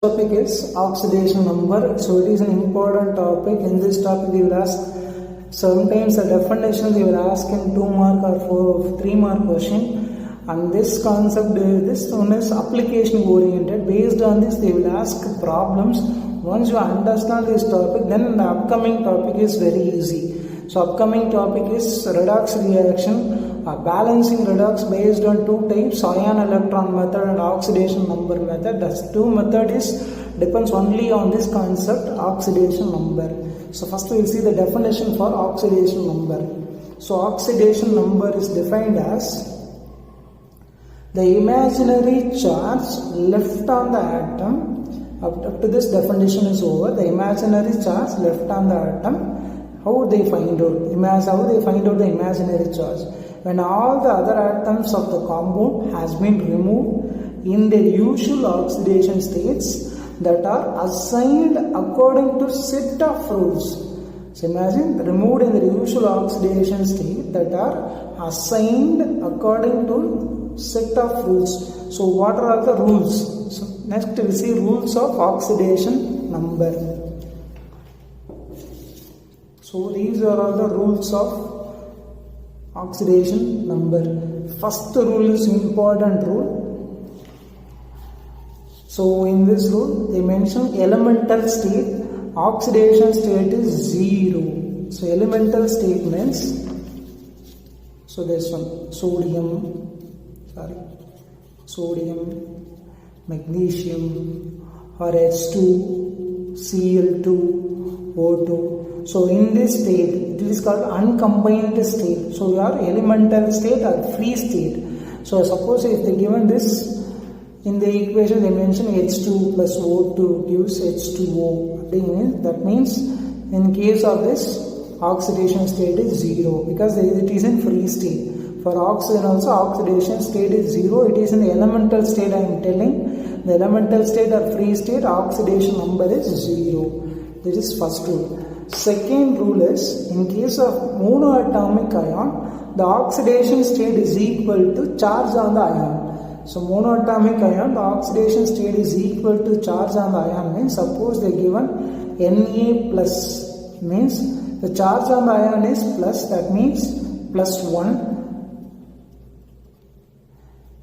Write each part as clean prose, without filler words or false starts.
Topic is oxidation number. So it is an important topic. In this topic they will ask sometimes the definition they will ask in 2 mark or 3 mark question, and this concept, this one is application oriented. Based on this they will ask problems. Once you understand this topic, then the upcoming topic is very easy. So upcoming topic is redox reaction, balancing redox based on 2 types, ion electron method and oxidation number method. That's 2 method depends only on this concept, oxidation number. So first we will see the definition for oxidation number. So oxidation number is defined as the imaginary charge left on the atom. Up to this definition is over. The imaginary charge left on the atom. How they find out? How they find out the imaginary charge? When all the other atoms of the compound has been removed in their usual oxidation states that are assigned according to set of rules. So imagine removed in the usual oxidation state that are assigned according to set of rules. So what are the rules? So next we see rules of oxidation number. So these are all the rules of oxidation number. First rule is important rule. So in this rule they mention elemental state, oxidation state is 0. So elemental state means, so this one, sodium, magnesium, or H2, Cl2, O2. So in this state it is called uncombined state. So your elemental state or free state. So suppose if they given this in the equation, they mention H2 plus O2 gives H2O. That means in case of this oxidation state is 0 because it is in free state. For oxygen also oxidation state is 0. It is in the elemental state I am telling. The elemental state or free state oxidation number is 0. This is first rule. Second rule is in case of monoatomic ion, the oxidation state is equal to charge on the ion. So monoatomic ion, the oxidation state is equal to charge on the ion means suppose they given Na plus means the charge on the ion is plus, that means plus 1.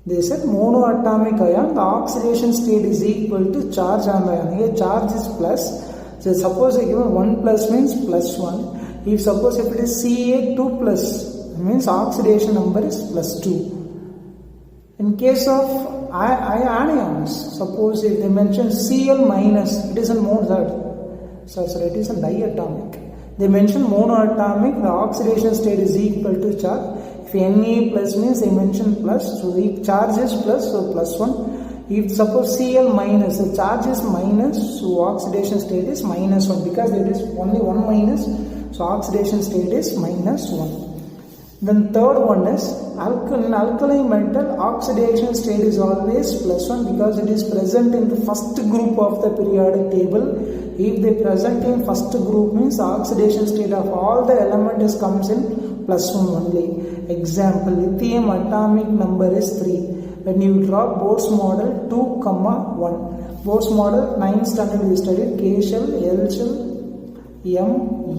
They said monoatomic ion, the oxidation state is equal to charge on the ion. Here charge is plus. So suppose I given 1 plus means plus 1. If suppose if it is Ca2 plus means oxidation number is plus 2. In case of anions, suppose if they mention Cl minus, it is in Mozart. So it is a diatomic. They mention monoatomic, the oxidation state is equal to charge. If Na plus means they mention plus, so the charge is plus, so plus 1. If suppose Cl minus, the charge is minus, so oxidation state is minus 1 because there is only 1 minus, so oxidation state is minus 1. Then third one is alkali metal oxidation state is always plus 1 because it is present in the first group of the periodic table. If they present in first group means oxidation state of all the elements comes in plus 1 only. Example, lithium atomic number is 3. When you draw Bohr's model 2, 1. Bohr's model 9th standard we studied K shell, L shell, M,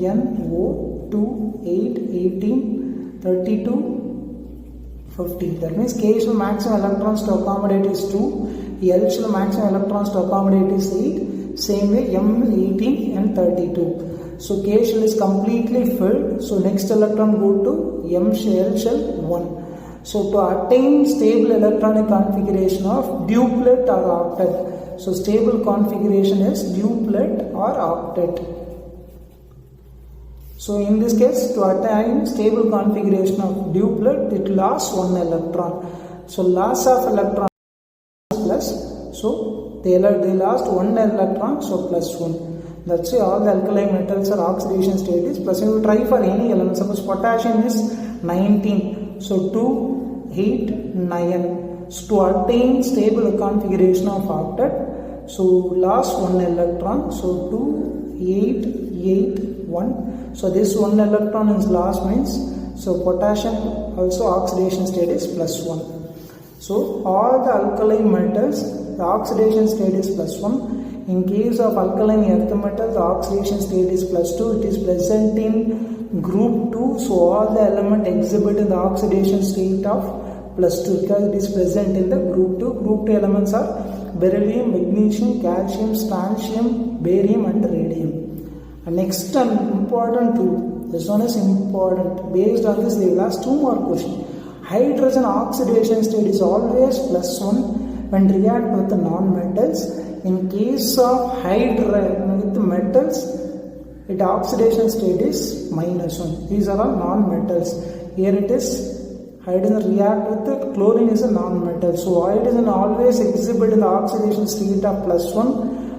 N, O, 2, 8, 18, 32, 50. That means K shell maximum electrons to accommodate is 2, L shell maximum electrons to accommodate is 8, same way M 18 and 32. So K shell is completely filled, so next electron go to M shell, L shell 1. So to attain stable electronic configuration of duplet or octet. So stable configuration is duplet or octet. So in this case, to attain stable configuration of duplet, it lost 1 electron. So loss of electron is plus. So they lost 1 electron, so plus 1. That's why all the alkali metals or oxidation state is plus. You try for any element. Suppose potassium is 19. So 2, 8, 9. So to attain stable configuration of octet, so lost 1 electron. So 2, 8, 8, 1. So this 1 electron is lost means, so potassium also oxidation state is plus 1. So all the alkali metals, the oxidation state is plus 1. In case of alkaline earth metal, the oxidation state is +2. It is present in group 2. So all the elements exhibit in the oxidation state of +2 because it is present in the group 2. Group 2 elements are beryllium, magnesium, calcium, strontium, barium and radium. And next an important rule. This one is important. Based on this, they will ask 2 more questions. Hydrogen oxidation state is always +1 when react with the non-metals. In case of hydrogen with metals, its oxidation state is -1. These are all non-metals. Here it is hydrogen react with the chlorine is a non-metal. So hydrogen always exhibit in the oxidation state of +1.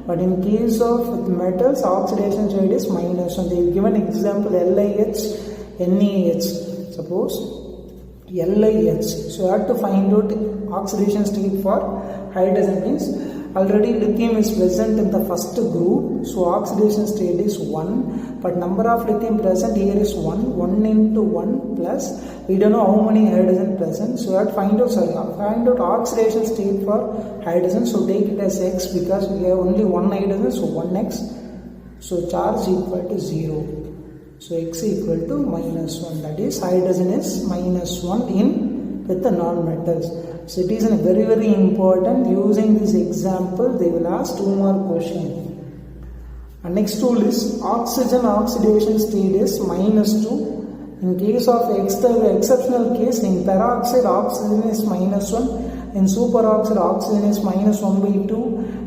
But in case of metals, oxidation state is -1. They will give an example LiH, NaH. Suppose LiH. So you have to find out oxidation state for hydrogen means already lithium is present in the first group. So oxidation state is 1. But number of lithium present here is 1. 1 into 1 plus. We don't know how many hydrogen present. So you have to find out oxidation state for hydrogen. So take it as X because we have only one hydrogen. So 1x. So charge equal to 0. So X equal to -1. That is hydrogen is -1 in with the non-metals. So it is very very important. Using this example, they will ask 2 more questions. And next tool is oxygen oxidation state is -2. In case of exceptional case, in peroxide oxygen is -1. In superoxide oxygen is -1/2.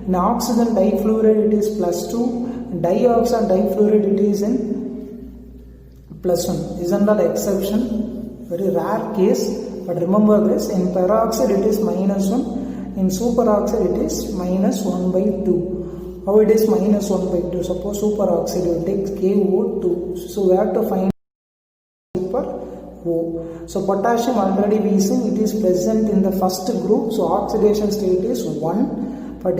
In oxygen difluoride it is +2. In dioxide difluoride it is in +1. Isn't that exception? Very rare case. But remember this, in peroxide it is -1, in superoxide it is -1/2. How it is -1/2? Suppose superoxide will take KO2. So we have to find super O. So potassium already we seen it is present in the first group. So oxidation state is 1. But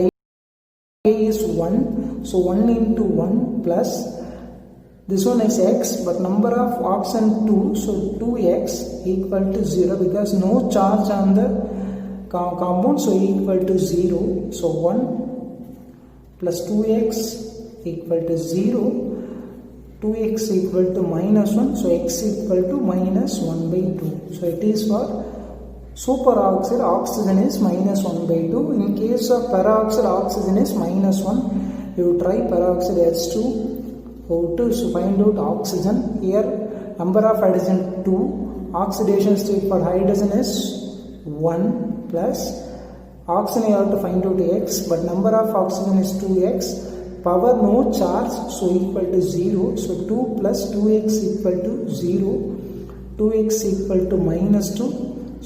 A is 1. So 1 into 1 plus. This one is X, but number of oxygen 2, so 2x equal to 0 because no charge on the compound, so equal to 0. So 1 plus 2x equal to 0. 2x equal to -1, so x equal to -1/2. So it is for superoxide, oxygen is -1/2. In case of peroxide, oxygen is -1. You try peroxide H2. To find out oxygen. Here number of hydrogen 2. Oxidation state for hydrogen is 1 plus. Oxygen you have to find out X, but number of oxygen is 2x. Power no charge, so equal to 0. So 2 plus 2x equal to 0. 2x equal to -2.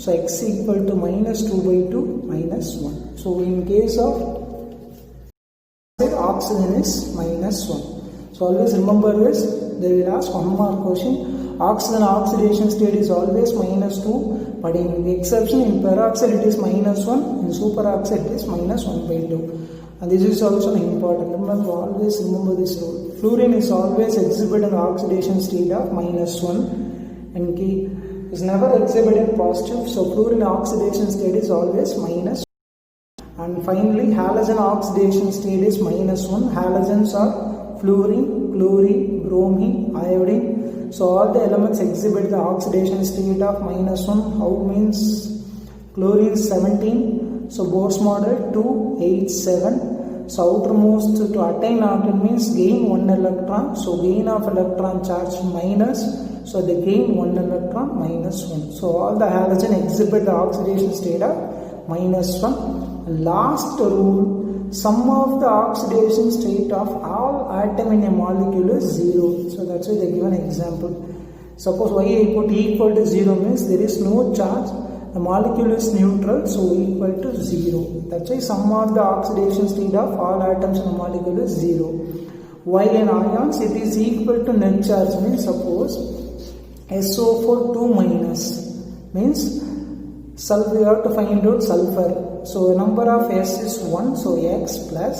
So x equal to -2/2 -1. So in case of oxygen is -1. So always remember this. They will ask 1 more question. Oxygen oxidation state is always -2, but in the exception in peroxide it is -1, in superoxide it is -1/2. And this is also important. Always remember this rule. Fluorine is always exhibited in the oxidation state of -1 and is never exhibited positive. So fluorine oxidation state is always -1. And finally halogen oxidation state is -1. Halogens are fluorine, chlorine, bromine, iodine. So all the elements exhibit the oxidation state of -1. How means chlorine 17. So Bohr's model 287. So outermost to attain octet means gain 1 electron. So gain of electron charge minus. So they gain 1 electron -1. So all the halogen exhibit the oxidation state of -1. Last rule. Sum of the oxidation state of all atom in a molecule is 0. So that's why they give an example. Suppose y I put equal to 0 means there is no charge. The molecule is neutral, so equal to 0. That's why sum of the oxidation state of all atoms in a molecule is 0. Y in ions, it is equal to net charge means suppose SO4 2 minus means sulfur. You have to find out sulfur. So number of S is 1, so X plus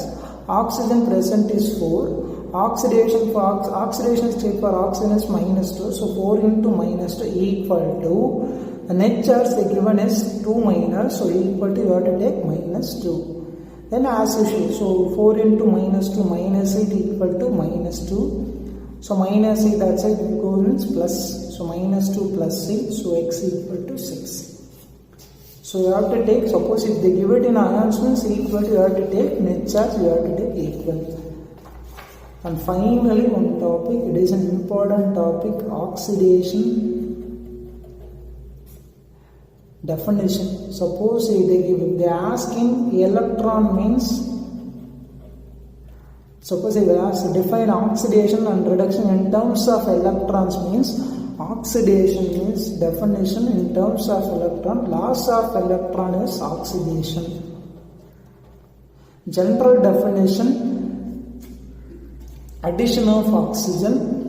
oxygen present is 4. Oxidation state for oxygen is -2, so 4 into -2 equal to the net charge they given is 2 minus, so equal to you have to take -2. Then as usual, so 4 into minus 2 minus 8 equal to minus 2. So minus 8 that side goes plus. So minus 2 plus 8, so x equal to 6. So you have to take, suppose if they give it in ions means equal, you have to take net charge, you have to take equal. And finally one topic, it is an important topic, oxidation definition. Suppose if they are asking electron means, suppose they will ask define oxidation and reduction in terms of electrons means, oxidation means definition in terms of electron, loss of electron is oxidation. General definition, addition of oxygen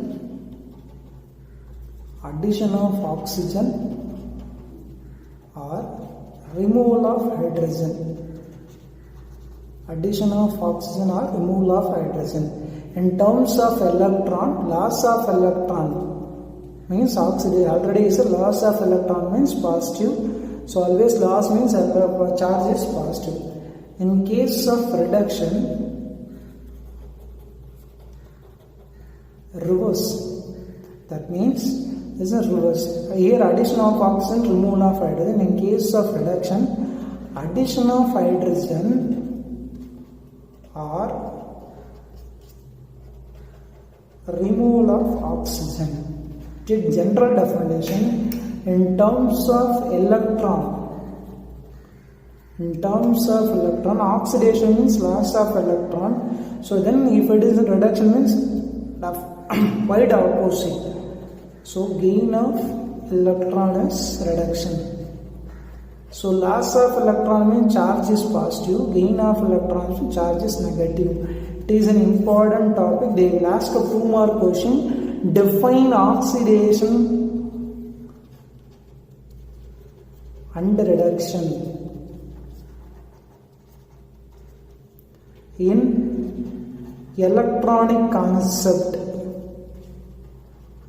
or removal of hydrogen. Addition of oxygen or removal of hydrogen. In terms of electron, loss of electron means oxidation. Already is a loss of electron means positive. So always loss means charge is positive. In case of reduction, reverse. That means this is reverse. Here addition of oxygen, removal of hydrogen. In case of reduction, addition of hydrogen or removal of oxygen. General definition, in terms of electron. In terms of electron, oxidation means loss of electron. So then if it is a reduction means quite opposite. So gain of electron is reduction. So loss of electron means charge is positive, gain of electron means charge is negative. It is an important topic. They will ask a 2 mark question. Define oxidation and reduction in electronic concept.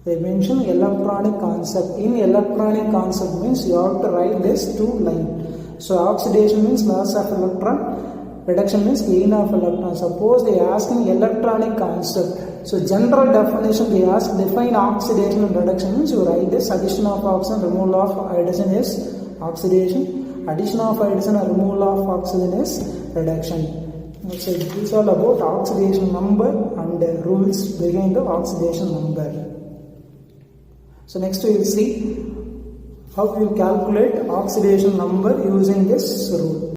They mention electronic concept. In electronic concept means you have to write this 2 lines. So oxidation means loss of electron, reduction means gain of electron. Suppose they are asking electronic concept. So general definition they ask, define oxidation and reduction means you write this. Addition of oxygen, removal of hydrogen is oxidation. Addition of hydrogen or removal of oxygen is reduction. So it is all about oxidation number and the rules behind the oxidation number. So next we will see how we will calculate oxidation number using this rule.